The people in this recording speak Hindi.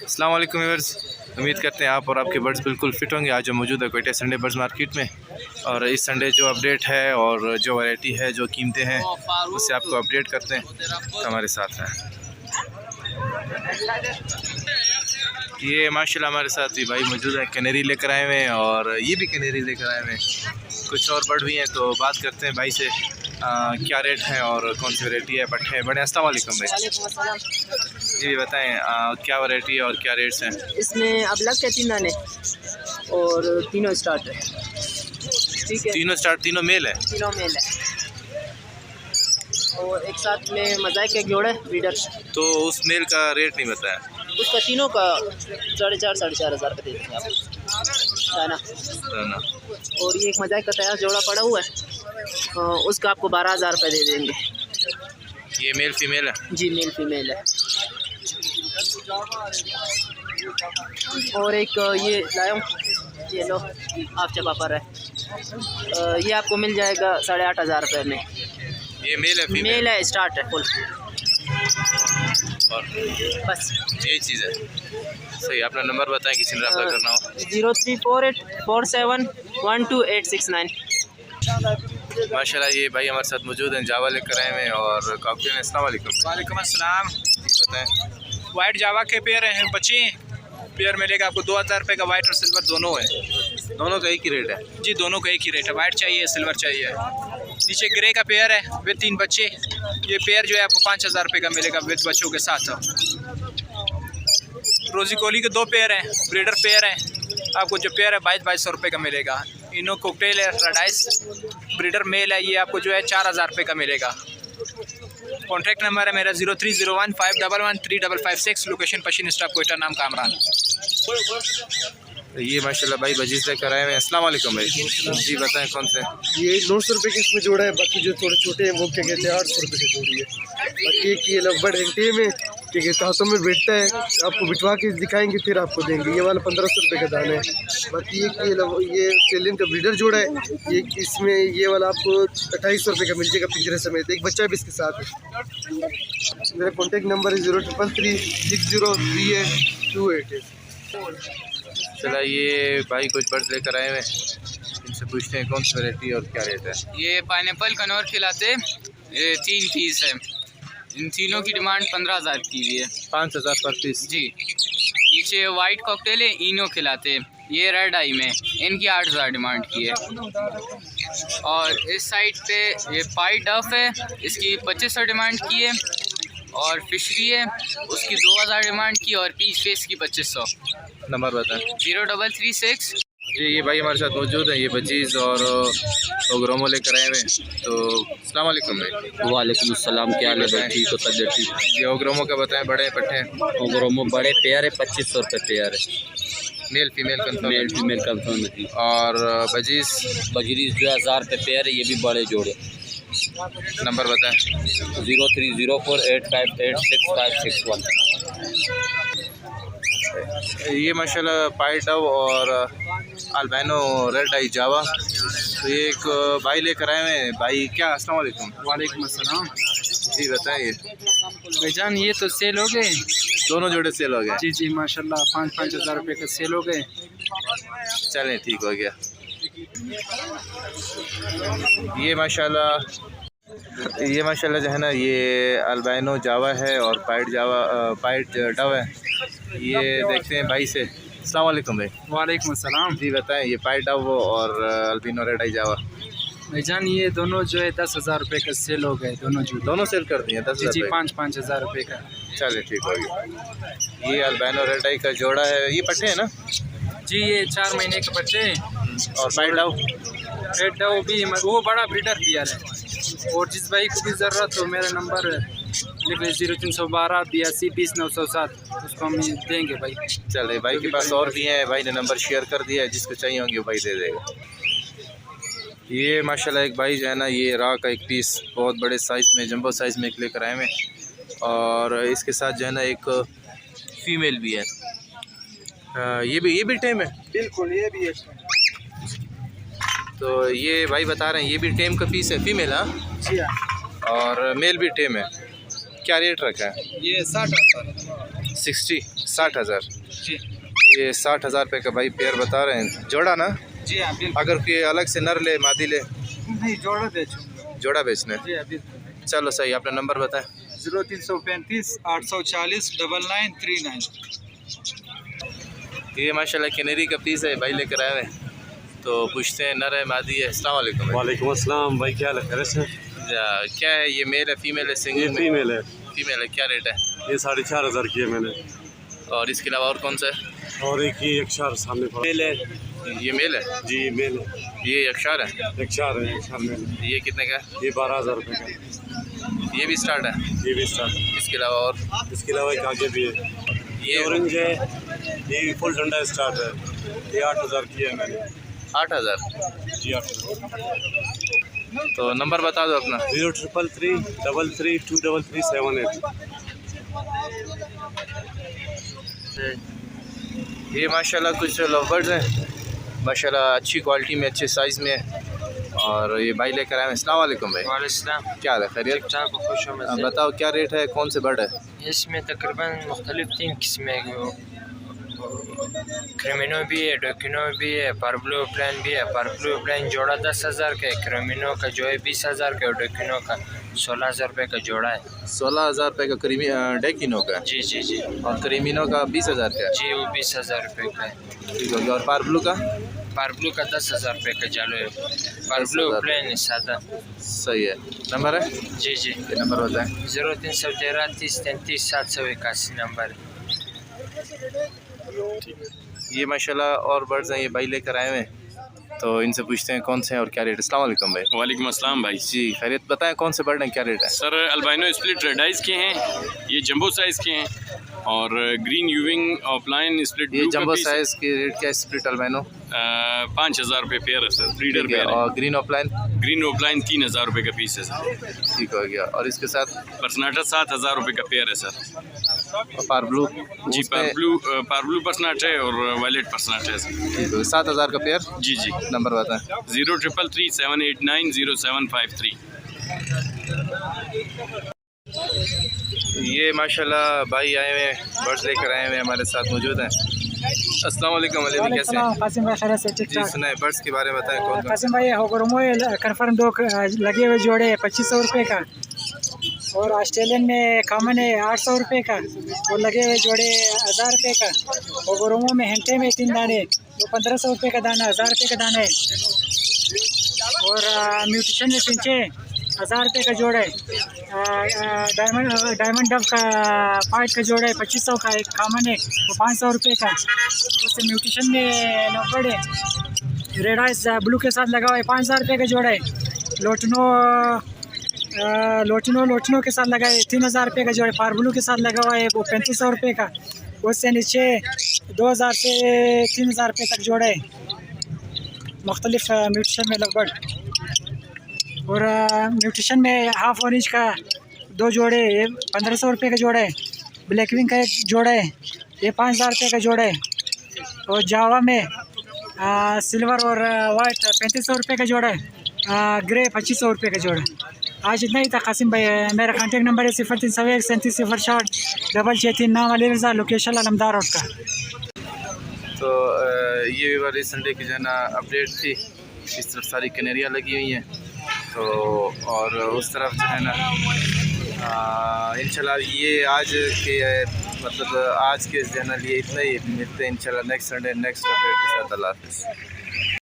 अस्सलाम वालेकुम व्यूअर्स, उम्मीद करते हैं आप और आपके बर्ड्स बिल्कुल फिट होंगे। आज हम मौजूद है क्वेटा संडे बर्ड्स मार्केट में और इस संडे जो अपडेट है और जो वैरायटी है, जो कीमतें हैं, उससे आपको अपडेट करते हैं। तो हमारे साथ हैं ये माशाल्लाह हमारे साथ भी भाई मौजूद है। कैनेरी लेकर आए हुए हैं और ये भी कैनेरी लेकर आए हुए हैं। कुछ और बर्ड भी हैं, तो बात करते हैं भाई से क्या रेट है और कौन सी वैरायटी है। पट्टे बड़े। अस्सलाम वालेकुम भाई। जी बताएं क्या वैरायटी है और क्या रेट्स हैं। इसमें अब लग के 3 दाने और तीनों स्टार्ट है। ठीक है, तीनों स्टार्ट, तीनों मेल है। तीनों मेल है और एक साथ में मजाक का जोड़ा है ब्रीडर। तो उस मेल का रेट नहीं बताया। उसका तीनों का 4,500 हज़ार का दे देंगे आप दाना। और ये एक मजाक का तैयार जोड़ा पड़ा हुआ है, उसका आपको 12,000 रुपये दे देंगे। ये मेल फीमेल है? जी मेल फीमेल है। और एक ये लाया हूँ, ये लो आप चपा पर है, ये आपको मिल जाएगा 8,500 रुपये में। ये मेल है? मेल है, स्टार्ट है फुल। और बस यही चीज़ है। सही, अपना नंबर बताएं किसी ने रब्ता करना हो। 03484712 माशाल्लाह ये भाई हमारे साथ मौजूद हैं, जावा लेकर आए हुए हैं और कॉकटेल। अस्सलाम वालेकुम। वालेकुम अस्सलाम। बताएं। वाइट जावा के पेयर हैं बच्चे। पेयर मिलेगा आपको 2,000 रुपये का। वाइट और सिल्वर दोनों है। दोनों का एक ही रेट है? जी दोनों का एक ही रेट है। वाइट चाहिए, सिल्वर चाहिए। नीचे ग्रे का पेयर है विद 3 बच्चे। ये पेयर जो है आपको 5,000 रुपये का मिलेगा विद बच्चों के साथ। रोजी कोली के 2 पेयर हैं, ब्रीडर पेयर हैं। आपको जो पेयर है 2200 रुपये का मिलेगा। इनो कोकटेल है, रेडाइस ब्रीडर मेल है, ये आपको जो है 4,000 रुपये का मिलेगा। कॉन्टैक्ट नंबर है मेरा 0301511356। लोकेशन पश्चिम स्टाफ कोयटा, नाम कामरान। ये माशाल्लाह भाई बजीज लेकर आए हुए हैं। अस्सलाम वालेकुम भाई। जी बताएं कौन से। ये 900 रुपये की इसमें जोड़ा है। बाकी जो थोड़े छोटे हैं वो क्या कहते हैं 800 रुपये की जोड़ी है। बाकी एक ये लगभग घंटे में क्या कहते हाथों में बैठता है, आपको बिठवा के दिखाएंगे फिर आपको देंगे। ये वाला 1500 रुपये का दाना है। बाकी ये ऑस्ट्रेलियन का ब्रीडर जोड़ा है। ये इसमें ये वाला आपको 2800 रुपये का मिल जाएगा पिंजरे समेत। एक बच्चा भी इसके साथ है। मेरा कॉन्टैक्ट नंबर है 0333038288। चला ये भाई कुछ बर्ड्स लेकर आए हुए हैं, इनसे पूछते हैं कौन सी वैरायटी और क्या रेट है। ये पाइनएप्पल कनौर खिलाते, ये 3 पीस है। इन तीनों की डिमांड 15,000 की हुई है। 5,000 पर पीस। जी। नीचे वाइट कॉकटेल है, इनो खिलाते, ये रेड आई में, इनकी 8,000 डिमांड की है। और इस साइड पे ये पाई डफ है, इसकी 2500 डिमांड की है। और फिशरी है, उसकी 2,000 डिमांड की। और पीस फेस की 2500। नंबर बताएं। 0336। जी ये भाई हमारे साथ मौजूद है, ये बजीज़ और ओग्रोमो लेकर आए हुए हैं। तो अस्सलाम वालेकुम भाई। वालेकुम अस्सलाम। क्या हाल है भाई? ठीक हो? तबियत ठीक? ये ओग्रोमो का बताएं, बड़े पट्टे हैं। ओग्रोमो बड़े पेयर है, 2500 रुपये पेयर है। Male female confirm? Male female confirm है। और बजीज़ बजरीज जो 1000 रुपये पेयर है, ये भी बड़े जोड़े। नंबर बताएं। 030485866561। ये माशाल्लाह पाई डव और अल्बाइनो रेड आई जावा। तो ये एक भाई लेकर आए हुए हैं। भाई क्या? अस्सलाम वालेकुम। वालेकुम अस्सलाम। जी बताइए। भाईजान ये तो सेल हो गए, दोनों जोड़े सेल हो गए? जी जी माशाल्लाह 5-5 हज़ार रुपये का सेल हो गए। चलें ठीक हो गया। ये माशाल्लाह जो है ना, ये अल्बाइनो जावा है और पाइट डव है। ये देखते हैं भाई से। अस्सलाम वालेकुम भाई। वालेकुम अस्सलाम। जी बताएं, ये पाइट डव और अल्बिनो रेड आई जावा। भाईजान ये दोनों जो है 10,000 रुपये का सेल हो गए। दोनों सेल कर दिए 10,000 जी रुपये? 5-5 हज़ार रुपये का। चले ठीक हो गया। ये अल्बाइनो रेड आई का जोड़ा है। ये पट्टे हैं ना? जी ये 4 महीने के बच्चे। और पाइट डव? रेड डव भी वो बड़ा ब्रीडर पेयर है। और जिस भाई को भी ज़रूरत हो मेरा नंबर लिख ले 0312 82 20 907, उसको हम देंगे भाई। चले भाई के पास और भी हैं, भाई ने नंबर शेयर कर दिया है, जिसको चाहिए होंगे वो भाई दे देगा। ये माशाल्लाह एक भाई जो है ना, ये रॉ का एक पीस बहुत बड़े साइज़ में, जंबो साइज़ में एक लेकर आए हैं। और इसके साथ जो है ना एक फीमेल भी है। ये भी टेम है? बिल्कुल, ये भी है। तो ये भाई बता रहे हैं ये भी टेम का पीस है, फीमेल? हाँ जी हाँ। और मेल भी टेम है। क्या रेट रखा है? ये 60,000। 60,000। जी ये 60,000 रुपये का भाई पेयर बता रहे हैं, जोड़ा ना? जी हाँ बिल्कुल। अगर कोई अलग से नर ले मादी ले? नहीं, जोड़ा बेचूँगा। जोड़ा बेचने? जी हाँ बिल्कुल। चलो सही, अपना नंबर बताएं। 0335 840 9939। ये माशाल्लाह कैनेरी का पीस है भाई लेकर आए हुए, तो पूछते हैं नर है मादी है। अस्सलाम वालेकुम। वालेकुम अस्सलाम भाई, क्या हाल है? सर क्या है ये, मेल है फीमेल है? सिंगल ये फीमेल है। फीमेल है, क्या रेट है? ये 4,500 की है मैंने। और इसके अलावा और कौन सा है? और एक ये यक्षार सामने मेल है। ये मेल है? जी मेल है। ये यक्षार है? यक्षार है, यक्षार मेल है। ये कितने का है? ये 12,000 रुपये का। ये भी स्टार्ट है? ये भी स्टार्ट। इसके अलावा और? इसके अलावा एक आगे भी है, ये ऑरेंज है। ये फुल डंडा स्टार्ट है, ये 8,000 की है मैंने। 8,000? जी 8,000। तो नंबर बता दो अपना। 0333 33 23378। ये माशाल्लाह कुछ लवबर्ड्स हैं, माशाल्लाह अच्छी क्वालिटी में, अच्छे साइज़ में, और ये भाई लेकर आए हैं। अस्सलाम वालेकुम भाई। वालेकुम। क्या हाल है, खैरियत? बताओ क्या रेट है, कौन से बर्ड है? इसमें तकरीबन मुख्तलिफ 3 किस्में क्रिमिनो भी है, डोकिनो भी है, परब्लू प्लान भी है। परब्लू प्लान जोड़ा 10,000 का है, क्रिमिनो का जो है 20,000 का, और डोकिनो का 16,000 रुपये का जोड़ा है। 16,000 रुपये का डेकिनो का? जी जी जी। और क्रीमिनो का 20,000 का? जी वो 20,000 रुपये का है। ठीक हो गया। और पारब्लू का? परब्लू का 10,000 रुपये का चालू है। परब्लू प्लान है सादा। सही है। नंबर है? जी जी। ये नंबर बताएं। 0313 30 33 781 नंबर है। ये माशाल्लाह और बर्ड्स हैं, ये भाई लेकर आए हुए हैं, तो इनसे पूछते हैं कौन से हैं और क्या रेट। अस्सलाम वालेकुम भाई। वालेकुम अस्सलाम भाई। जी खैरियत, बताएं कौन से बर्ड हैं, क्या रेट है? Sir albino split red eyes के हैं, ये जंबो साइज़ के हैं, और ग्रीन यूविंग ऑफलाइन स्प्लिट ये ब्लू जंबो साइज़ की रेट क्या है? स्प्लिट अल्बाइनो 5,000 रुपये पेयर है सर, ब्रीडर पेयर है। और ग्रीन ऑफलाइन? ग्रीन ऑफलाइन 3,000 रुपये का पीस है सर। ठीक हो गया। और इसके साथ पर्सनाटा 7,000 रुपये का पेयर है सर। पारब्लू? जी पारब्लू पर्सनाटा है और वायलेट पर्सनाटा है सर। ठीक हो गया। 7,000 का पेयर? जी जी। नंबर बताएं। 0333 789 0753। ये माशाल्लाह भाई आए हुए हैं, बर्ड्स लेकर आए हुए हैं, हमारे साथ मौजूद हैं। अस्सलाम वालेकुम। कैसे हैं? कासिम भाई खैर से ठीक जी ठाक। सुनाए बर्ड्स के बारे में बताएं। कौन कौन? कासिम भाई होगरमो कन्फर्म 2 लगे हुए जोड़े 2,500 रुपये का, और ऑस्ट्रेलियन में कॉमन है 800 रुपये का, और लगे हुए जोड़े 1,000 रुपये का। होगरमो में हेंटे में 3 दाने, वो 1,500 रुपये का दाना, 1,000 रुपये का दाना है। और म्यूटेशन में पिंचे 1,000 रुपये का जोड़ है। डायमंड डब का पाइट का जोड़ है 2,500 का, एक कॉमन है वो 500 रुपये का। उससे म्यूटेशन में लवबर्ड है रेड आइस ब्लू के साथ लगा हुआ है 5,000 रुपये का जोड़ है। लोटिनो के साथ लगा है 3,000 रुपये का जोड़ है। पारब्लू के साथ लगा हुआ है वो 3,500 रुपये का। उससे नीचे 2,000 से 3,000 रुपये तक जोड़ है, मुख्तलिफ म्यूटेशन में लवबर्ड। और म्यूटेशन में हाफ ऑरेंज का 2 जोड़े, ये 1,500 रुपये का जोड़ा है। ब्लैक विंग का एक जोड़ा है, ये 5,000 रुपये का जोड़ा है। और जावा में सिल्वर और वाइट 3,500 रुपये का जोड़ा है। ग्रे 2,500 रुपये का जोड़ा है। आज इतना ही था कासिम भाई। मेरा कॉन्टेक्ट नंबर है 0301 37 060 663। नाम अली रज़ा, लोकेशन अलमदार रोड का। तो ये भी वाली संडे की जो है ना अपडेट थी। इस तरफ सारी कैनेरियाँ लगी हुई हैं, तो और उस तरफ जो है ना इंशाल्लाह ये आज के मतलब आज के जो है ना लिए इतना ही। मिलते हैं इंशाल्लाह नेक्स्ट संडे नेक्स्ट अपडेट के साथ। अल्लाह हाफ़िज़।